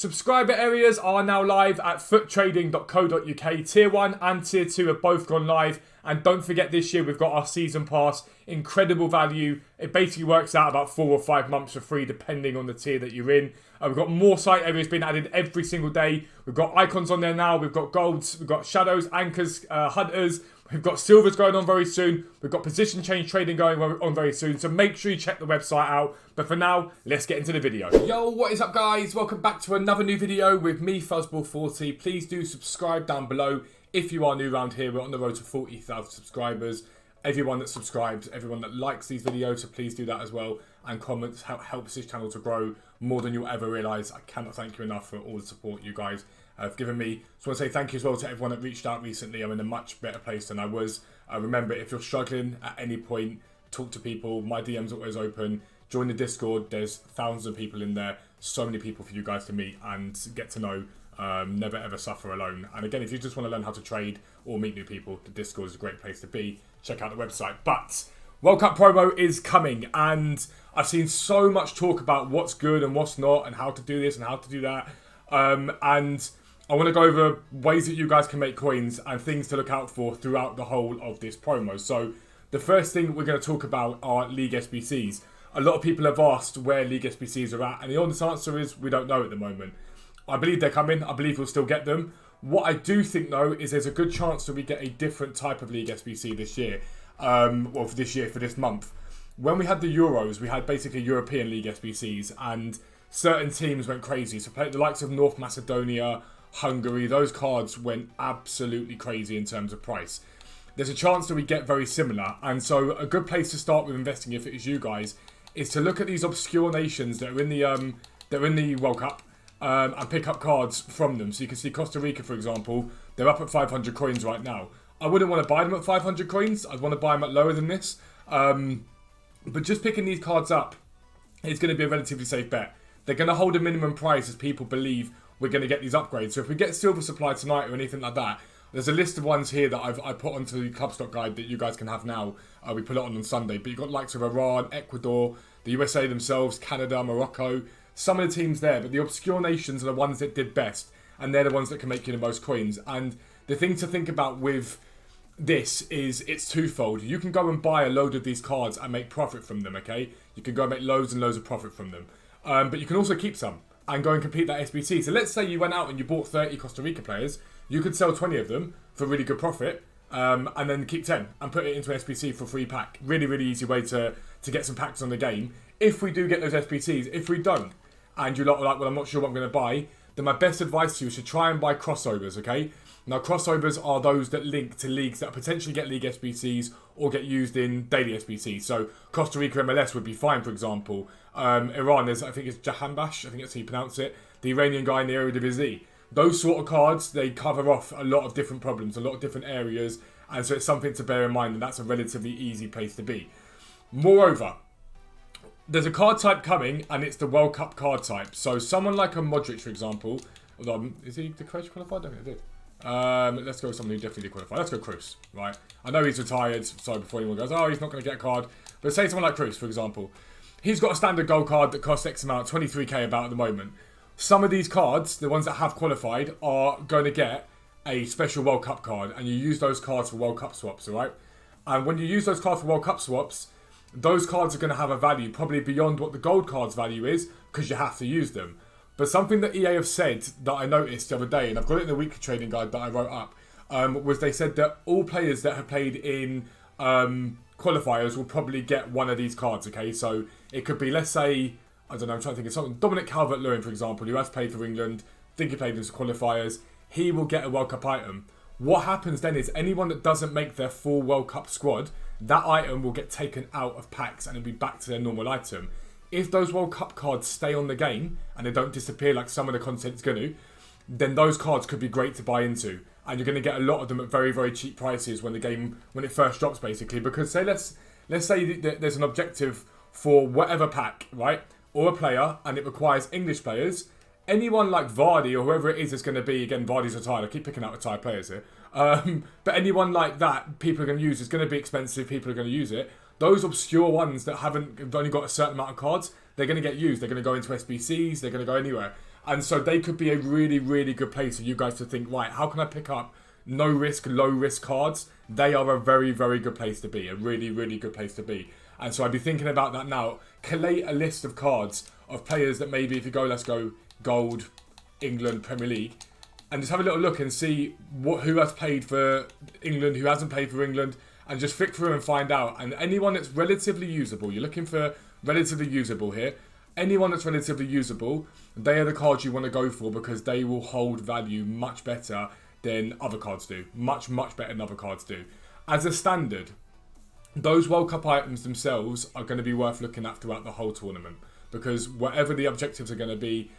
Subscriber areas are now live at foottrading.co.uk. Tier 1 and Tier 2 have both gone live. And don't forget, this year we've got our season pass. Incredible value. It basically works out about 4 or 5 months for free, depending on the tier that you're in. We've got more site areas being added every single day. We've got icons on there now. We've got golds. We've got shadows, anchors, hunters. We've got silvers going on very soon. We've got position change trading going on very soon. So make sure you check the website out. But for now, let's get into the video. Yo, what is up, guys? Welcome back to another new video with me, Fuzzball40. Please do subscribe down below if you are new around here. We're on the road to 40,000 subscribers. Everyone that subscribes, everyone that likes these videos, so please do that as well. And comments helps this channel to grow more than you'll ever realise. I cannot thank you enough for all the support you guys have given me. So I want to say thank you as well to everyone that reached out recently. I'm in a much better place than I was. Remember, if you're struggling at any point, talk to people. My DM's always open. Join the Discord. There's thousands of people in there. So many people for you guys to meet and get to know. Never ever suffer alone. And again, if you just want to learn how to trade or meet new people, the Discord is a great place to be. Check out the website. But World Cup promo is coming, and I've seen so much talk about what's good and what's not, and how to do this and how to do that. And I want to go over ways that you guys can make coins and things to look out for throughout the whole of this promo. So the first thing we're going to talk about are League SBCs. A lot of people have asked where League SBCs are at, and the honest answer is we don't know at the moment. I believe they're coming. I believe we'll still get them. What I do think, though, is there's a good chance that we get a different type of League SBC this year. Well, for this year, for this month. When we had the Euros, we had basically European League SBCs, and certain teams went crazy. So the likes of North Macedonia, Hungary, those cards went absolutely crazy in terms of price. There's a chance that we get very similar. And so a good place to start with investing, if it is you guys, is to look at these obscure nations that are in the World Cup. And pick up cards from them. So you can see Costa Rica, for example, they're up at 500 coins right now. I wouldn't want to buy them at 500 coins. I'd want to buy them at lower than this. But just picking these cards up is going to be a relatively safe bet. They're going to hold a minimum price as people believe we're going to get these upgrades. So if we get silver supply tonight or anything like that, there's a list of ones here that I put onto the club stock guide that you guys can have now. We put it on Sunday. But you've got likes of Iran, Ecuador, the USA themselves, Canada, Morocco. Some of the teams there, but the obscure nations are the ones that did best, and they're the ones that can make you the most coins. And the thing to think about with this is it's twofold. You can go and buy a load of these cards and make profit from them, okay? You can go and make loads and loads of profit from them. But you can also keep some and go and complete that SBC. So let's say you went out and you bought 30 Costa Rica players. You could sell 20 of them for really good profit, and then keep 10 and put it into an SBC for a free pack. Really, really easy way to get some packs on the game. If we do get those SBCs, if we don't, and you're like, well, I'm not sure what I'm going to buy, then my best advice to you is to try and buy crossovers, okay? Now, crossovers are those that link to leagues that potentially get League SBCs or get used in daily SBCs. So Costa Rica MLS would be fine, for example. Iran, I think it's Jahanbash, I think that's how you pronounce it, the Iranian guy in the Eredivisie. Those sort of cards, they cover off a lot of different problems, a lot of different areas, and so it's something to bear in mind, and that's a relatively easy place to be. Moreover, there's a card type coming, and it's the World Cup card type. So someone like a Modric, for example. Is he the Croatia qualified? I don't think he did. Let's go with someone who definitely did qualify. Let's go Cruz, right? I know he's retired, so before anyone goes, oh, he's not going to get a card. But say someone like Cruz, for example. He's got a standard gold card that costs X amount, 23k about at the moment. Some of these cards, the ones that have qualified, are going to get a special World Cup card. And you use those cards for World Cup swaps, all right? And when you use those cards for World Cup swaps, those cards are going to have a value probably beyond what the gold card's value is because you have to use them. But something that EA have said that I noticed the other day, and I've got it in the weekly trading guide that I wrote up, was they said that all players that have played in qualifiers will probably get one of these cards, okay? So it could be, let's say, I don't know, I'm trying to think of something. Dominic Calvert-Lewin, for example, who has played for England, I think he played in qualifiers, he will get a World Cup item. What happens then is anyone that doesn't make their full World Cup squad, that item will get taken out of packs and it'll be back to their normal item. If those World Cup cards stay on the game and they don't disappear like some of the content's going to, then those cards could be great to buy into. And you're going to get a lot of them at very, very cheap prices when it first drops, basically. Because say let's say that there's an objective for whatever pack, right? Or a player, and it requires English players. Anyone like Vardy or whoever it is that's going to be, again, Vardy's retired. I keep picking out retired players here. But anyone like that, people are going to use. It's going to be expensive. People are going to use it. Those obscure ones that have only got a certain amount of cards, they're going to get used. They're going to go into SBCs. They're going to go anywhere. And so they could be a really, really good place for you guys to think, right, how can I pick up no risk, low risk cards? They are a very, very good place to be. A really, really good place to be. And so I'd be thinking about that now. Collate a list of cards of players that maybe, if you go, let's go Gold, England, Premier League, and just have a little look and see who has played for England, who hasn't played for England, and just flick through and find out. And anyone that's relatively usable, you're looking for relatively usable here. Anyone that's relatively usable, they are the cards you want to go for because they will hold value much better than other cards do. Much, much better than other cards do. As a standard, those World Cup items themselves are going to be worth looking at throughout the whole tournament because whatever the objectives are going to be,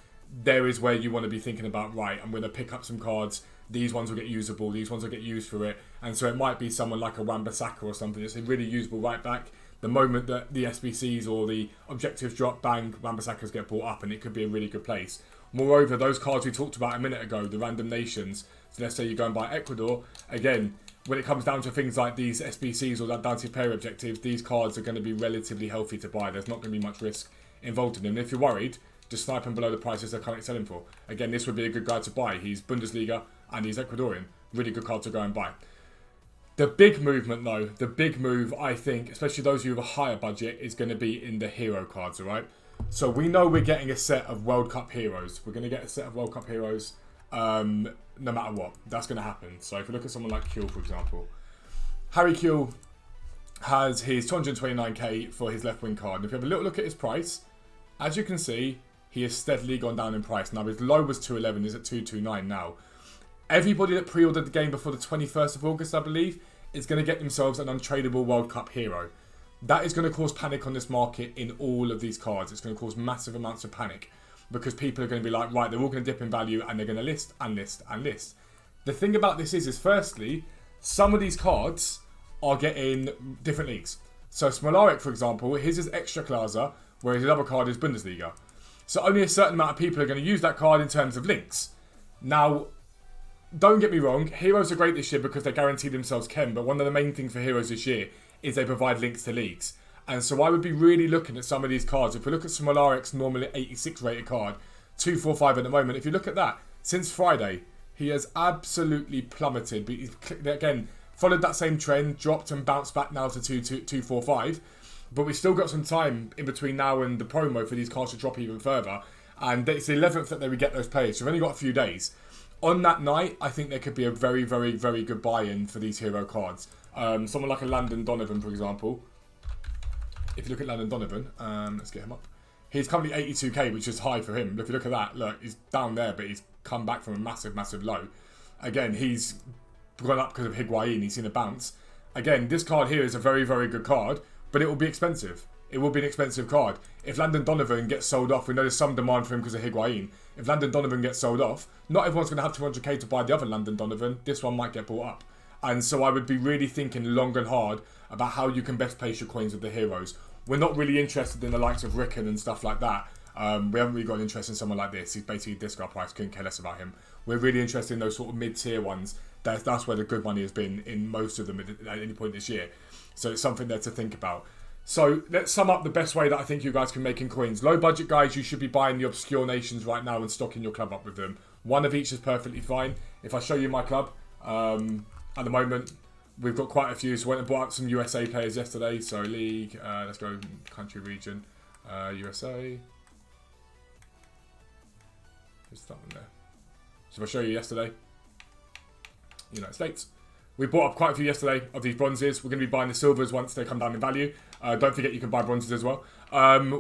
there is where you want to be thinking about, right, I'm going to pick up some cards. These ones will get usable. These ones will get used for it. And so it might be someone like a Wan-Bissaka or something. It's a really usable right back. The moment that the SBCs or the objectives drop, bang, Wan-Bissaka's get brought up and it could be a really good place. Moreover, those cards we talked about a minute ago, the random nations. So let's say you go and buy Ecuador. Again, when it comes down to things like these SBCs or that down to player objectives, these cards are going to be relatively healthy to buy. There's not going to be much risk involved in them. And if you're worried, just snipe them below the prices they're currently selling for. Again, this would be a good guy to buy. He's Bundesliga and he's Ecuadorian. Really good card to go and buy. The big movement though, the big move I think, especially those of you with a higher budget, is going to be in the hero cards, alright? So we know we're getting a set of World Cup heroes. We're going to get a set of World Cup heroes no matter what. That's going to happen. So if you look at someone like Kuehl, for example. Harry Kuehl has his 229k for his left wing card. And if you have a little look at his price, as you can see, he has steadily gone down in price. Now his low was 211, he's at 229 now. Everybody that pre-ordered the game before the 21st of August, I believe, is going to get themselves an untradeable World Cup hero. That is going to cause panic on this market in all of these cards. It's going to cause massive amounts of panic because people are going to be like, right, they're all going to dip in value and they're going to list and list and list. The thing about this is firstly, some of these cards are getting different leagues. So Smolarek, for example, his is Extra Klasa, whereas his other card is Bundesliga. So only a certain amount of people are going to use that card in terms of links. Now, don't get me wrong, heroes are great this year because they guarantee themselves Chem, but one of the main things for heroes this year is they provide links to leagues. And so I would be really looking at some of these cards. If we look at Smolarik's normally 86 rated card, 245 at the moment, if you look at that, since Friday, he has absolutely plummeted. But he's, again, followed that same trend, dropped and bounced back now to 245. But we've still got some time in between now and the promo for these cards to drop even further. And it's the 11th that they would get those players. So we've only got a few days. On that night, I think there could be a very, very, very good buy-in for these hero cards. Someone like a Landon Donovan, for example. If you look at Landon Donovan, let's get him up. He's currently 82k, which is high for him. If you look at that, look, he's down there, but he's come back from a massive, massive low. Again, he's gone up because of Higuain. He's seen a bounce. Again, this card here is a very, very good card, but it will be expensive. It will be an expensive card. If Landon Donovan gets sold off, we know there's some demand for him because of Higuain. If Landon Donovan gets sold off, not everyone's going to have 200k to buy the other Landon Donovan. This one might get bought up. And so I would be really thinking long and hard about how you can best place your coins with the heroes. We're not really interested in the likes of Rickon and stuff like that. We haven't really got an interest in someone like this. He's basically discard price, couldn't care less about him. We're really interested in those sort of mid-tier ones. That's where the good money has been in most of them at any point this year. So it's something there to think about. So let's sum up the best way that I think you guys can make in coins. Low budget guys, you should be buying the obscure nations right now and stocking your club up with them. One of each is perfectly fine. If I show you my club, at the moment, we've got quite a few. So I went and bought up some USA players yesterday. So league, let's go country, region, USA. Just that one there. So if I show you yesterday, United States. We bought up quite a few yesterday of these bronzes. We're going to be buying the silvers once they come down in value. Don't forget you can buy bronzes as well.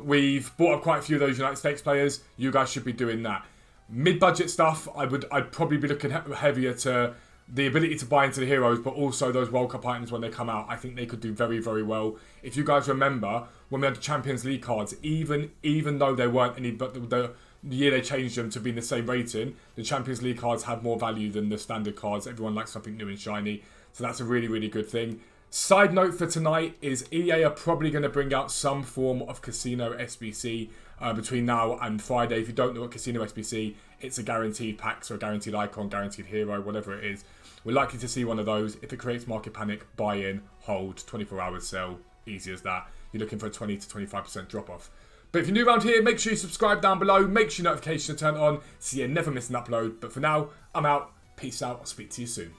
We've bought up quite a few of those United States players. You guys should be doing that. Mid-budget stuff, I'd probably be looking heavier to the ability to buy into the heroes, but also those World Cup items when they come out. I think they could do very, very well. If you guys remember, when we had the Champions League cards, even though there weren't any, but the year they changed them to be in the same rating, the Champions League cards had more value than the standard cards. Everyone likes something new and shiny. So that's a really, really good thing. Side note for tonight is EA are probably going to bring out some form of Casino SBC between now and Friday. If you don't know what Casino SBC, it's a guaranteed pack, so a guaranteed icon, guaranteed hero, whatever it is. We're likely to see one of those. If it creates market panic, buy in, hold, 24 hours sell, easy as that. You're looking for a 20 to 25% drop off. But if you're new around here, make sure you subscribe down below. Make sure your notifications are turned on so you never miss an upload. But for now, I'm out. Peace out. I'll speak to you soon.